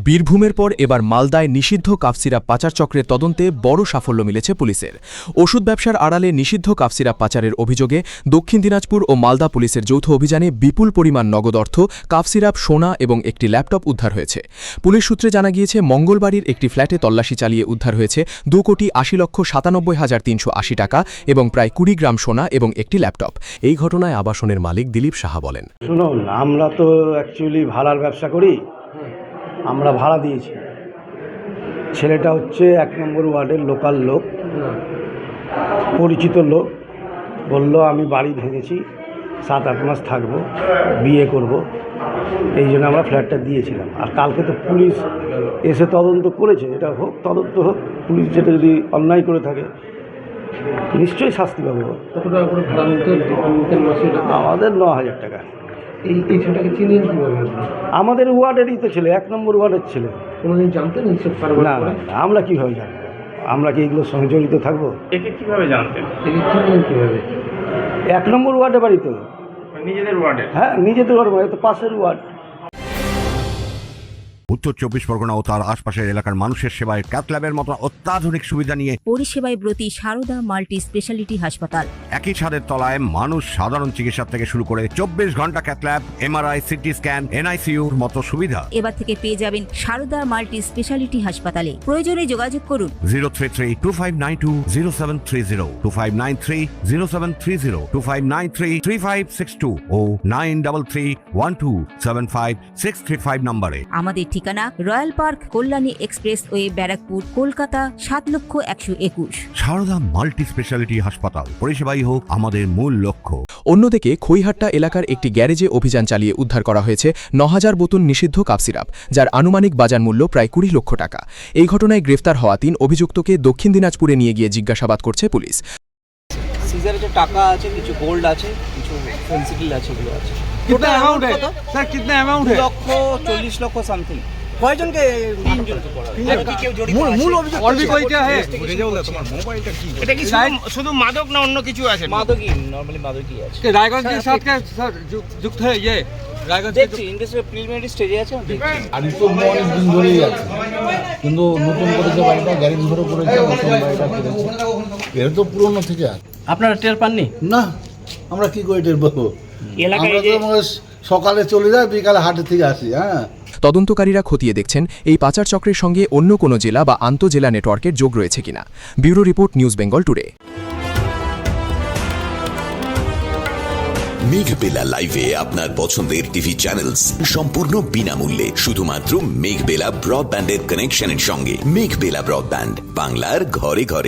বীরভূমের পর এবার মালদায় নিষিদ্ধ কাফ সিরাপ পাচার চক্রের তদন্তে বড় সাফল্য মিলেছে পুলিশের। ওষুধ ব্যবসার আড়ালে নিষিদ্ধ কাফ সিরাপ পাচারের অভিযোগে দক্ষিণ দিনাজপুর ও মালদা পুলিশের যৌথ অভিযানে বিপুল পরিমাণ নগদ অর্থ, কাফ সিরাপ, সোনা এবং একটি ল্যাপটপ উদ্ধার হয়েছে। পুলিশ সূত্রে জানা গিয়েছে, মঙ্গলবাড়ির একটি ফ্ল্যাটে তল্লাশি চালিয়ে উদ্ধার হয়েছে 2,80,97,380 টাকা এবং প্রায় 20 গ্রাম সোনা এবং একটি ল্যাপটপ। এই ঘটনায় আবাসনের মালিক দিলীপ সাহা বলেন, শুনুন, আমরা তো অ্যাকচুয়ালি ভাড়ার ব্যবসা করি, আমরা ভাড়া দিয়েছি। ছেলেটা হচ্ছে 1 নম্বর ওয়ার্ডের লোকাল লোক, পরিচিত লোক। বলল আমি বাড়ি ভেঙেছি, 7-8 মাস থাকবো, বিয়ে করব, এই জন্য আমরা ফ্ল্যাটটা দিয়েছিলাম। আর কালকে তো পুলিশ এসে তদন্ত করেছে, এটা হোক, তদন্ত হোক। পুলিশ যেটা যদি অন্যায় করে থাকে নিশ্চয়ই শাস্তি পাবে। কত টাকা করে ভাড়া নিতে আমাদের 9,000 টাকা। এই ছেলেটাকে চিনেন কীভাবে? আমাদের ওয়ার্ডেরই তো ছেলে, 1 নম্বর ওয়ার্ডের ছেলে। কোনোদিন জানতেন এইসব কারবার? না না, আমরা কীভাবে জানবো? আমরা কি এগুলোর সঙ্গে জড়িত থাকবো? একে কিভাবে জানতেন? একে চিনলেন কীভাবে? 1 নম্বর ওয়ার্ডে বাড়ি তো। নিজেদের ওয়ার্ডে? হ্যাঁ, নিজেদের ওয়ার্ড, মানে তো পাশের ওয়ার্ড। উত্তর 24 পরগনা ও তার আশপাশের এলাকার মানুষের সেবায় ক্যাথ ল্যাবের মতো অত্যাধুনিক সুবিধা নিয়ে পরিষেবায় ব্রতী সারদা মাল্টি স্পেশালিটি হাসপাতাল। একই ছাদের তলায় মানুষ সাধারণ চিকিৎসা থেকে শুরু করে 24 ঘন্টা cath lab, MRI, CT scan, এনআইসিইউর মতো সুবিধা এবার থেকে পেয়ে যাবেন সারদা মাল্টি স্পেশালিটি হাসপাতালে। প্রয়োজনে যোগাযোগ করুন 033-2592-0730, 2593-0730, 2593-3562 ও 9331275635 নম্বরে। আমাদের ঠিকানা Royal Park, Kalyani expressway, Barrackpore, Kolkata 7,01,21। Sarada multi speciality হাসপাতাল, পরিষেবাই হোক আমাদের মূল লক্ষ্য। অন্যদিকে খৈহাট্টা এলাকার একটি গ্যারেজে অভিযান চালিয়ে উদ্ধার করা হয়েছে 9,000 বোতল নিষিদ্ধ কাফ সিরাপ, যার আনুমানিক বাজার মূল্য প্রায় 20 লক্ষ টাকা। এই ঘটনায় গ্রেফতার হওয়া 3 অভিযুক্তকে দক্ষিণ দিনাজপুরে নিয়ে গিয়ে জিজ্ঞাসাবাদ করছে পুলিশ। सीजर जो टाका আছে, কিছু গোল্ড আছে, কিছু পেন্সিল আছে, এগুলো আছে। कितना अमाउंट है सर? कितना अमाउंट है? 2,40 লক্ষ সামথিং। কয়জনকে? 3 জনকে করা হয়েছে। আর কি কেউ জড়িত আছে? মূল অভিযোগ और भी कोई क्या है? এটা কি শুধু মাদক না অন্য কিছু আছে? মাদকই, নরমালি মাদকই আছে। कि रायगंज के साथ क्या सर युक्त है ये? रायगंज के দেখছি ইন্ডাস্ট্রি প্রিলিমিনারি স্টেজে আছে, আমি দেখছি। বাড়ি তো অনেক দিন ধরেই আছে, কিন্তু নতুন করে যে বাড়িটা গ্যারেজ ঘরে করেছে, নতুন বাড়িটা করেছে, এর তো পুরনো থেকে আছে। আপনারা টের পাননি? না, আমরা কি করে টের পাবো? এলাকায় আমরা তো মানে সকালে চলে যাই, বিকালে হাটে থেকে আসি। হ্যাঁ, তদন্তকারীরা খতিয়ে দেখছেন এই পাচার চক্রের সঙ্গে অন্য কোনো জেলা বা আন্তঃজেলা নেটওয়ার্কের যোগ রয়েছে কিনা। Bureau report, news Bengal today. Meghbela লাইভে আপনার পছন্দের টিভি চ্যানেলস সম্পূর্ণ বিনামূল্যে, শুধুমাত্র মেঘবেলা ব্রডব্যান্ডের কানেকশনের সঙ্গে। মেঘবেলা ব্রডব্যান্ড, বাংলার ঘরে ঘরে।